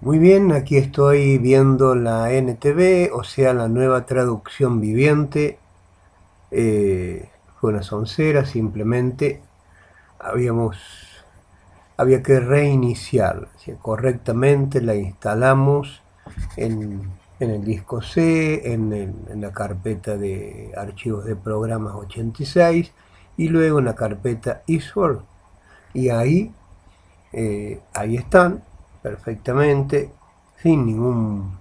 Muy bien, aquí estoy viendo la NTV, o sea, la nueva traducción viviente. Fue una soncera, simplemente habíamos, había que reiniciarla. O sea, correctamente la instalamos en el disco C, en la carpeta de archivos de programas 86 y luego en la carpeta eastward. Y ahí están perfectamente, sin ningún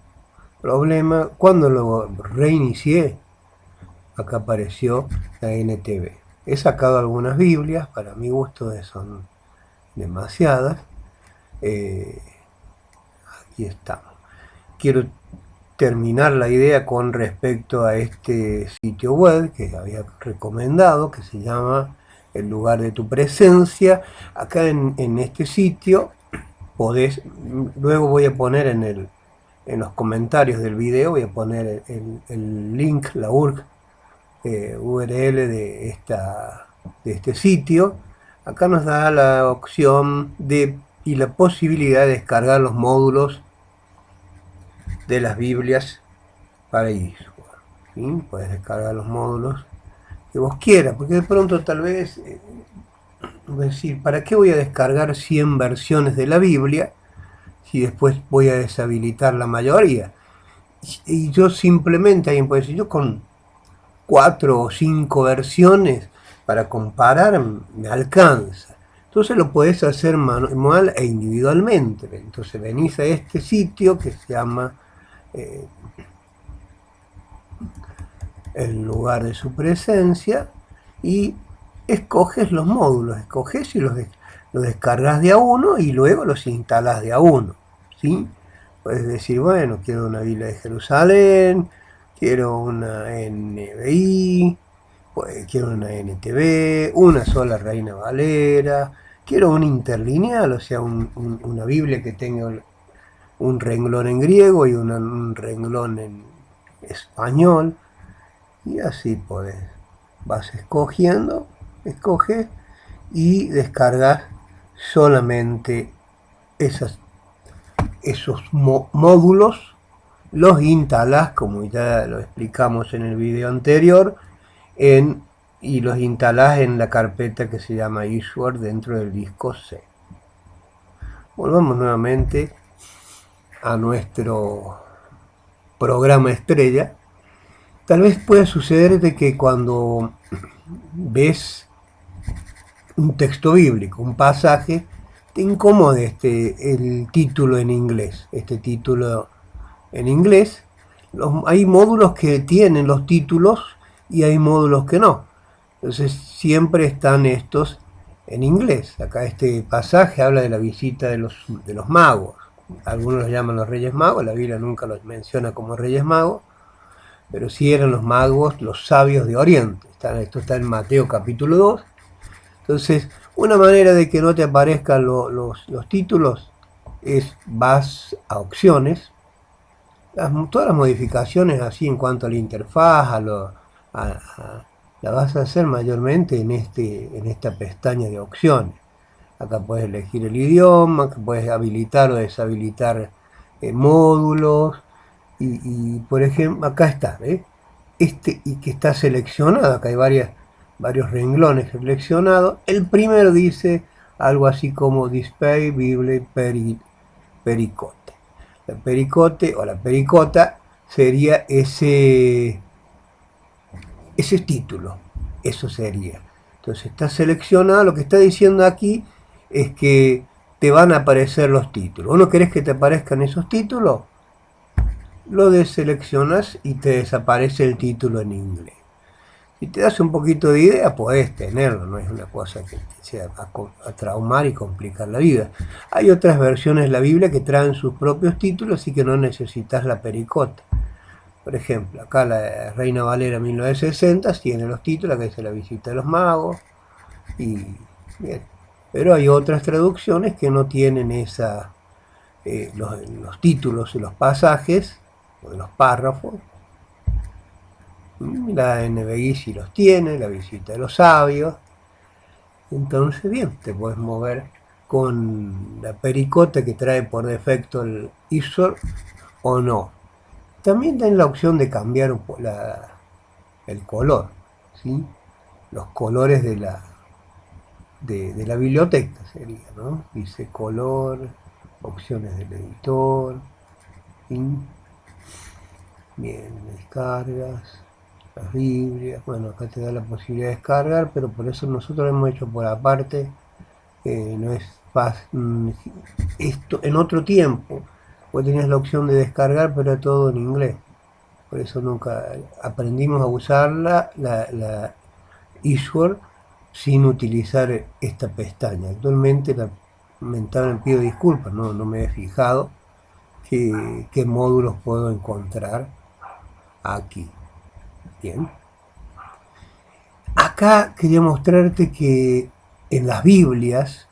problema. Cuando lo reinicié, acá apareció la NTV. He sacado algunas Biblias, para mi gusto son demasiadas. Eh, Aquí estamos. Quiero terminar la idea con respecto a este sitio web que había recomendado, que se llama El lugar de tu presencia. Acá en este sitio podés, luego voy a poner en los comentarios del video, voy a poner el link, la URL de este sitio. Acá nos da la opción y la posibilidad de descargar los módulos de las Biblias para ir. ¿Sí? Puedes descargar los módulos que vos quieras, porque de pronto tal vez, decir, ¿para qué voy a descargar 100 versiones de la Biblia si después voy a deshabilitar la mayoría? Y yo simplemente, alguien puede decir, yo con 4 o 5 versiones para comparar me alcanza. Entonces lo puedes hacer manual e individualmente. Entonces venís a este sitio que se llama El lugar de su presencia y escoges los módulos, escoges y los descargas de a uno y luego los instalas de a uno. ¿Sí? Puedes decir, bueno, quiero una Biblia de Jerusalén, quiero una NBI, pues quiero una NTV, una sola Reina Valera, quiero un interlineal, o sea, una Biblia que tenga un renglón en griego y un renglón en español, y así podés. Vas escogiendo, escoges y descargas solamente esos módulos, los instalas, como ya lo explicamos en el video anterior, y los instalás en la carpeta que se llama eastward dentro del disco C. Volvamos nuevamente a nuestro programa estrella. Tal vez pueda suceder de que cuando ves un texto bíblico, un pasaje, te incomode el título en inglés. Este título en inglés, hay módulos que tienen los títulos y hay módulos que no. Entonces siempre están estos en inglés. Acá este pasaje habla de la visita de los magos. Algunos los llaman los Reyes Magos, la Biblia nunca los menciona como Reyes Magos, pero sí eran los magos, los sabios de Oriente. Esto está en Mateo capítulo 2. Entonces, una manera de que no te aparezcan los títulos es vas a opciones, todas las modificaciones así en cuanto a la interfaz, la vas a hacer mayormente en esta pestaña de opciones. Acá puedes elegir el idioma, que puedes habilitar o deshabilitar módulos, y por ejemplo, acá está, y que está seleccionado, acá hay varios renglones seleccionados. El primero dice algo así como Display Bible Pericote. La pericote o la pericota sería ese título, eso sería. Entonces está seleccionado, lo que está diciendo aquí es que te van a aparecer los títulos. ¿Vos no querés que te aparezcan esos títulos? Lo deseleccionas y te desaparece el título en inglés. Si te das un poquito de idea, podés tenerlo, no es una cosa que te sea a traumar y complicar la vida. Hay otras versiones de la Biblia que traen sus propios títulos y que no necesitas la pericota. Por ejemplo, acá la Reina Valera 1960 tiene los títulos, que dice La visita de los magos, y bien. Pero hay otras traducciones que no tienen los títulos y los pasajes, o de los párrafos. La NBI sí los tiene, La visita de los sabios. Entonces, bien, te puedes mover con la pericota que trae por defecto el ISOR o no. También tienen la opción de cambiar el color, ¿sí? Los colores de la biblioteca sería, ¿no? Dice color, opciones del editor, ¿sí? Bien, descargas, las Biblias, bueno, acá te da la posibilidad de descargar, pero por eso nosotros lo hemos hecho por aparte, no es fácil, esto en otro tiempo, vos tenías la opción de descargar, pero era todo en inglés, por eso nunca aprendimos a usarla, la eSword, sin utilizar esta pestaña. Actualmente, lamentablemente pido disculpas, no me he fijado qué módulos puedo encontrar aquí. Bien. Acá quería mostrarte que en las Biblias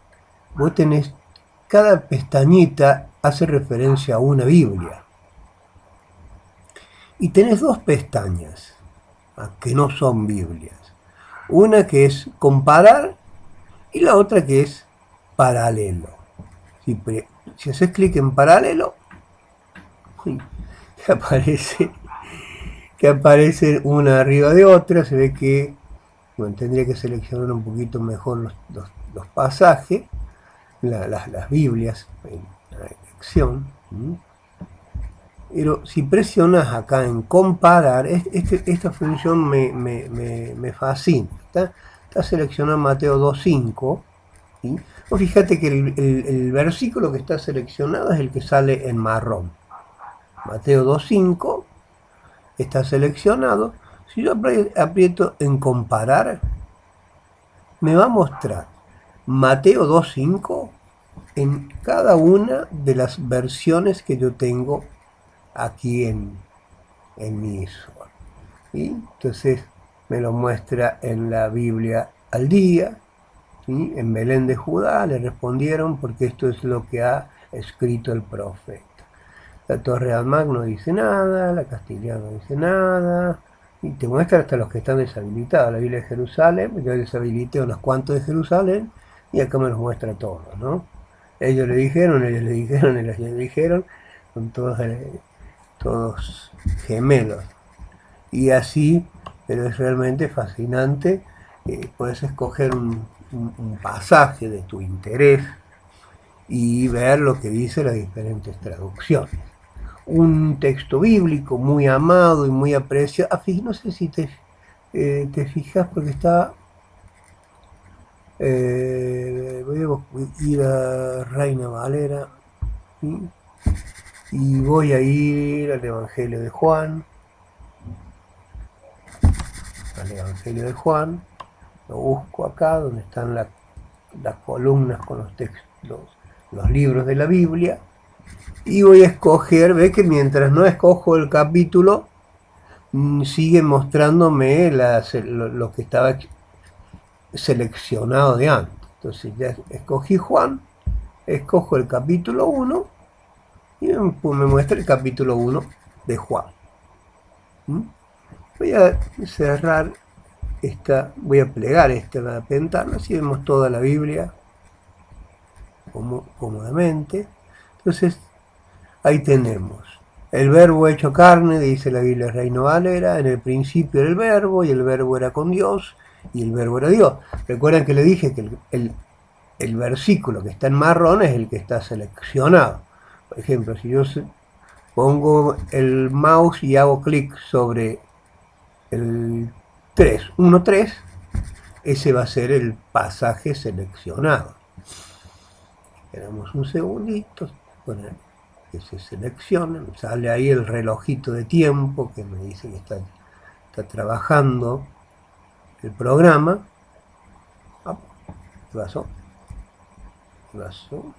vos tenés, cada pestañita hace referencia a una Biblia. Y tenés dos pestañas que no son Biblias. Una que es comparar y la otra que es paralelo. Si haces clic en paralelo, que aparece una arriba de otra, se ve que bueno, tendría que seleccionar un poquito mejor los pasajes, las Biblias en la elección. Pero si presionas acá en comparar, esta función me fascina. Está seleccionado Mateo 2.5. ¿Sí? O fíjate que el versículo que está seleccionado es el que sale en marrón. Mateo 2.5 está seleccionado. Si yo aprieto en comparar, me va a mostrar Mateo 2.5 en cada una de las versiones que yo tengo aquí en mi ISOR. ¿Sí? Entonces me lo muestra en la Biblia al día. ¿Sí? En Belén de Judá le respondieron porque esto es lo que ha escrito el profeta. La Torre de Almac no dice nada, la Castilla no dice nada, y te muestra hasta los que están deshabilitados. La Biblia de Jerusalén, yo deshabilité unos cuantos de Jerusalén, y acá me los muestra todos, ¿no? Ellos le dijeron, ellos le dijeron, son todos gemelos. Y así, pero es realmente fascinante, puedes escoger un pasaje de tu interés y ver lo que dice las diferentes traducciones. Un texto bíblico muy amado y muy apreciado. No sé si te fijas porque está... voy a ir a Reina Valera, ¿sí? Y voy a ir al Evangelio de Juan. Al Evangelio de Juan. Lo busco acá donde están las columnas con los textos, los libros de la Biblia, y voy a escoger, ve que mientras no escojo el capítulo, sigue mostrándome lo que estaba seleccionado de antes. Entonces ya escogí Juan, escojo el capítulo 1 y me muestra el capítulo 1 de Juan. Voy a cerrar voy a plegar esta ventana, así vemos toda la Biblia cómodamente. Entonces ahí tenemos el verbo hecho carne, dice la Biblia Reina Valera. En el principio era el verbo, y el verbo era con Dios, y el verbo era Dios. Recuerdan que le dije que el versículo que está en marrón es el que está seleccionado. Por ejemplo, si yo pongo el mouse y hago clic sobre el 1.3, ese va a ser el pasaje seleccionado. Esperamos un segundito, que se seleccione, sale ahí el relojito de tiempo que me dice que está trabajando el programa. ¿Qué pasó? ¿Qué pasó?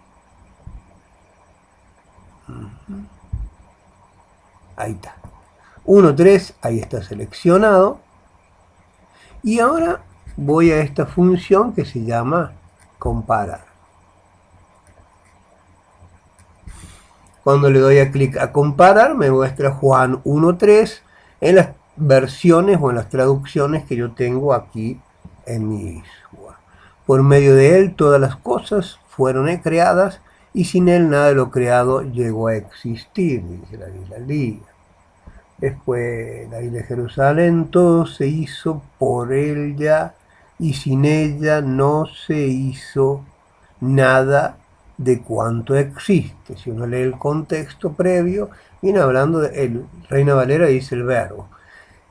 Ahí está. 1.3, ahí está seleccionado. Y ahora voy a esta función que se llama comparar. Cuando le doy a clic a comparar, me muestra Juan 1.3 en las versiones o en las traducciones que yo tengo aquí en mi ISOR. Por medio de él todas las cosas fueron creadas y sin él nada de lo creado llegó a existir, dice la Biblia al día. Después la Biblia de Jerusalén, todo se hizo por ella y sin ella no se hizo nada de cuanto existe. Si uno lee el contexto previo, viene hablando de el Reina Valera dice el verbo.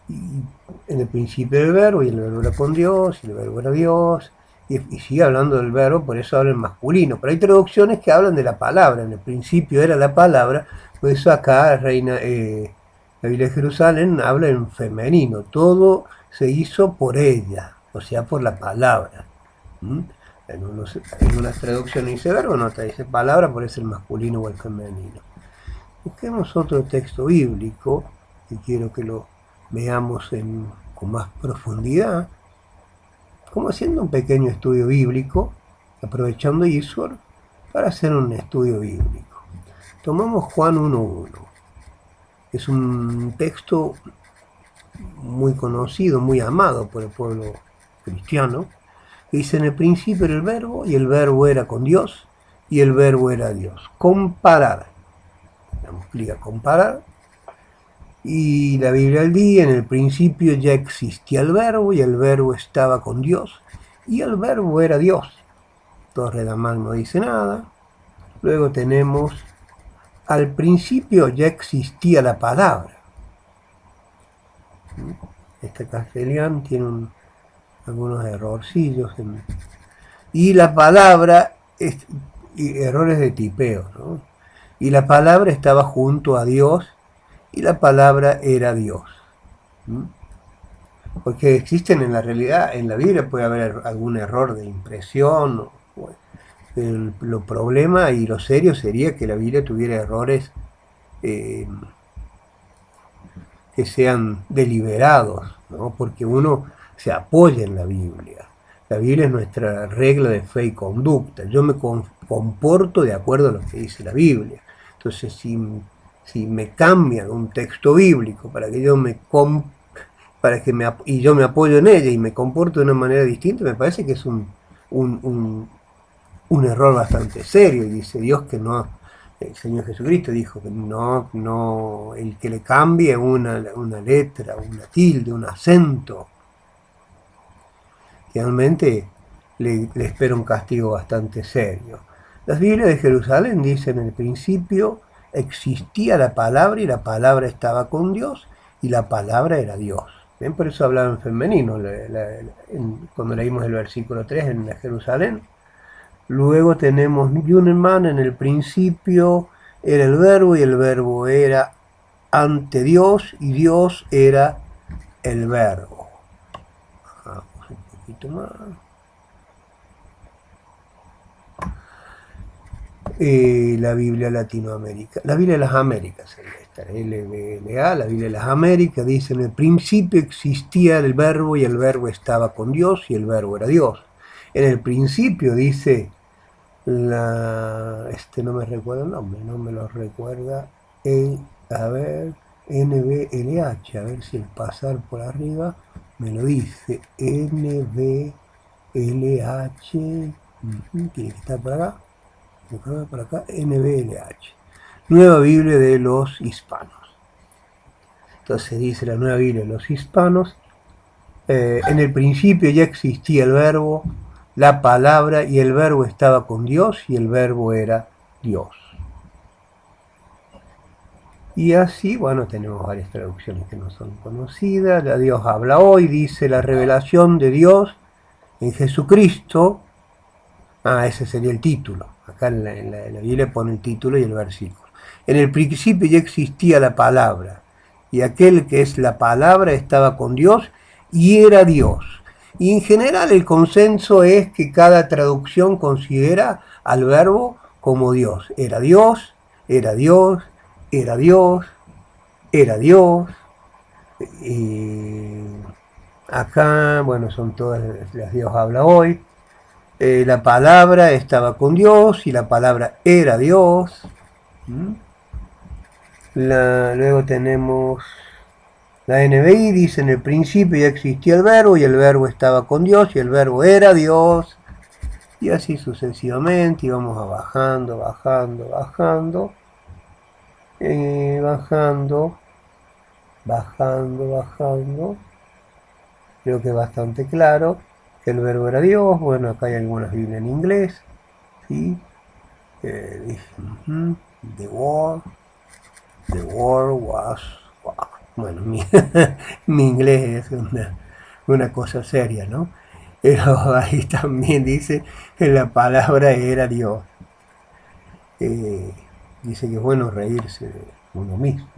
Y en el principio el verbo, y el verbo era con Dios, y el verbo era Dios, y sigue hablando del verbo, por eso habla en masculino. Pero hay traducciones que hablan de la palabra, en el principio era la palabra, por eso acá la Biblia de Jerusalén habla en femenino, todo se hizo por ella, o sea, por la palabra. ¿Mm? En unas traducciones dice verbo, en otra dice palabra, por eso el masculino o el femenino. Busquemos otro texto bíblico, que quiero que lo veamos con más profundidad, como haciendo un pequeño estudio bíblico, aprovechando Isur para hacer un estudio bíblico. Tomamos Juan 1.1. Es un texto muy conocido, muy amado por el pueblo cristiano. Dice: en el principio era el verbo, y el verbo era con Dios, y el verbo era Dios. Comparar. Explica comparar. Y la Biblia al día, en el principio ya existía el verbo, y el verbo estaba con Dios, y el verbo era Dios. Torre Damán no dice nada. Luego tenemos: al principio ya existía la palabra. Este castellano tiene algunos errorcillos. Y la palabra, y errores de tipeo, ¿no? Y la palabra estaba junto a Dios, y la palabra era Dios. Porque existen en la realidad, en la Biblia puede haber algún error de impresión. Lo problema y lo serio sería que la Biblia tuviera errores que sean deliberados, ¿no? Porque uno se apoya en la Biblia. La Biblia es nuestra regla de fe y conducta. Yo me comporto de acuerdo a lo que dice la Biblia. Entonces, si me cambian un texto bíblico para que yo y yo me apoyo en ella y me comporto de una manera distinta, me parece que es un error bastante serio. Y dice Dios que no, el Señor Jesucristo dijo que no, el que le cambie una letra, una tilde, un acento, realmente le espera un castigo bastante serio. Las Biblias de Jerusalén dicen: en el principio existía la palabra, y la palabra estaba con Dios, y la palabra era Dios. ¿Ven? Por eso hablaba en femenino cuando leímos el versículo 3 en la Jerusalén. Luego tenemos Yuneman: en el principio era el verbo, y el verbo era ante Dios, y Dios era el verbo. Vamos un poquito más. La Biblia Latinoamérica, la Biblia de las Américas sería esta, LBLA, la Biblia de las Américas dice: en el principio existía el verbo, y el verbo estaba con Dios, y el verbo era Dios. En el principio dice no me recuerda el nombre, no me lo recuerda, a ver, NBLH, a ver si el pasar por arriba me lo dice, NBLH, tiene que estar por acá, por acá, NBLH, Nueva Biblia de los Hispanos. Entonces dice la Nueva Biblia de los Hispanos: en el principio ya existía el verbo, la palabra, y el verbo estaba con Dios, y el verbo era Dios. Y así, bueno, tenemos varias traducciones que no son conocidas. La Dios habla hoy, dice: la revelación de Dios en Jesucristo. Ese sería el título. Acá en la Biblia pone el título y el versículo. En el principio ya existía la palabra, y aquel que es la palabra estaba con Dios, y era Dios. Y en general el consenso es que cada traducción considera al verbo como Dios. Era Dios, era Dios, era Dios, era Dios. Acá, bueno, son todas las Dios habla hoy. La palabra estaba con Dios, y la palabra era Dios. Luego tenemos la NBI, dice: en el principio ya existía el verbo, y el verbo estaba con Dios, y el verbo era Dios. Y así sucesivamente íbamos bajando, bajando, bajando, bajando, bajando, bajando. Creo que es bastante claro que el verbo era Dios. Bueno, acá hay algunas Biblias en inglés, ¿sí? Dice, the word was... Bueno, mi inglés es una cosa seria, ¿no? Pero ahí también dice que la palabra era Dios. Dice que es bueno reírse de uno mismo.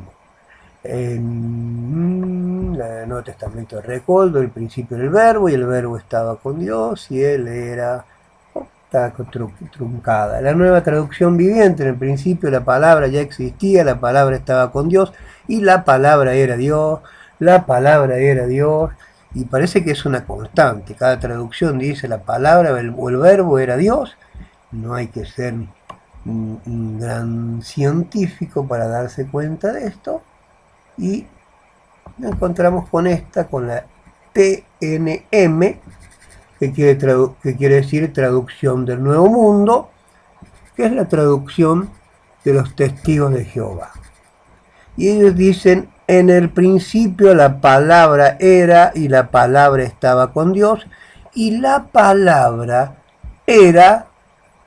En el Nuevo Testamento recuerdo el principio del verbo, y el verbo estaba con Dios, y él era... Está truncada. La nueva traducción viviente, en el principio la palabra ya existía, la palabra estaba con Dios, y la palabra era Dios, la palabra era Dios, y parece que es una constante. Cada traducción dice la palabra o el verbo era Dios. No hay que ser un gran científico para darse cuenta de esto, y nos encontramos con esta, con la TNM, que quiere decir traducción del Nuevo Mundo, que es la traducción de los testigos de Jehová. Y ellos dicen, en el principio la palabra era, y la palabra estaba con Dios, y la palabra era,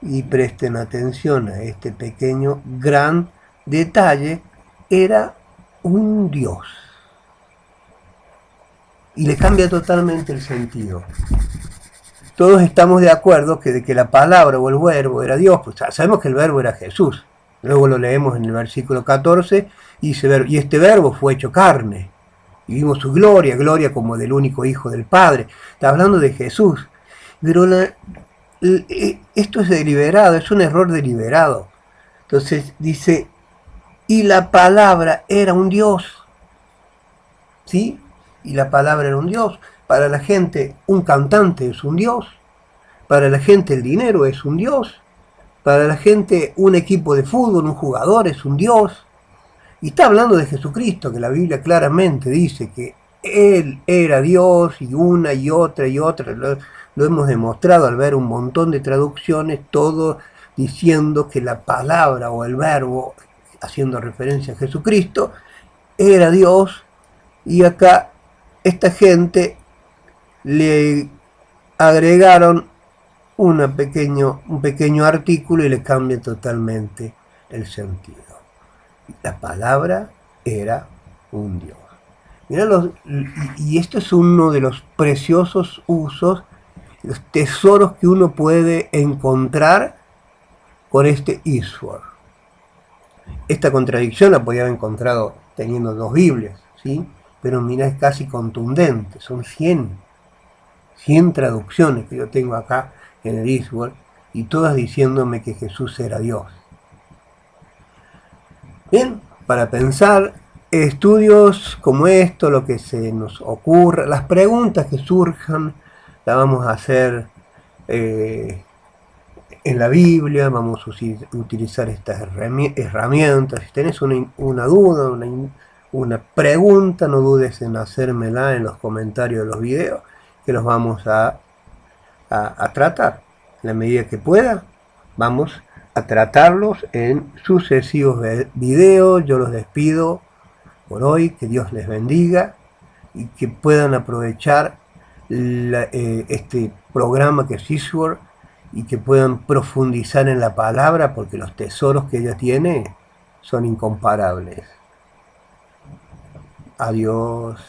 y presten atención a este pequeño gran detalle, era un Dios. Y le cambia totalmente el sentido. Todos estamos de acuerdo que de que la palabra o el verbo era Dios, pues sabemos que el verbo era Jesús. Luego lo leemos en el versículo 14, y este verbo fue hecho carne, y vimos su gloria, gloria como del único Hijo del Padre. Está hablando de Jesús. Pero esto es deliberado, es un error deliberado. Entonces dice, y la palabra era un Dios. ¿Sí? Y la palabra era un Dios. Para la gente, un cantante es un Dios. Para la gente, el dinero es un Dios. Para la gente, un equipo de fútbol, un jugador es un Dios. Y está hablando de Jesucristo, que la Biblia claramente dice que Él era Dios, y una y otra y otra. Lo hemos demostrado al ver un montón de traducciones, todo diciendo que la palabra o el verbo, haciendo referencia a Jesucristo, era Dios. Y acá esta gente le agregaron un pequeño artículo y le cambia totalmente el sentido. La palabra era un Dios. Mirá y esto es uno de los preciosos usos, los tesoros que uno puede encontrar con este Ishwar. Esta contradicción la podía haber encontrado teniendo dos Biblias, ¿sí? Pero mira, es casi contundente. Son 100 traducciones que yo tengo acá en el Ishwar, y todas diciéndome que Jesús era Dios. Bien, para pensar, estudios como esto, lo que se nos ocurra, las preguntas que surjan, las vamos a hacer en la Biblia. Vamos a utilizar estas herramientas. Si tenés una duda, una pregunta, no dudes en hacérmela en los comentarios de los videos, que los vamos a tratar. En la medida que pueda, vamos a tratarlos en sucesivos videos. Yo los despido por hoy, que Dios les bendiga y que puedan aprovechar este programa que es Ishwar, y que puedan profundizar en la palabra, porque los tesoros que ella tiene son incomparables. Adiós.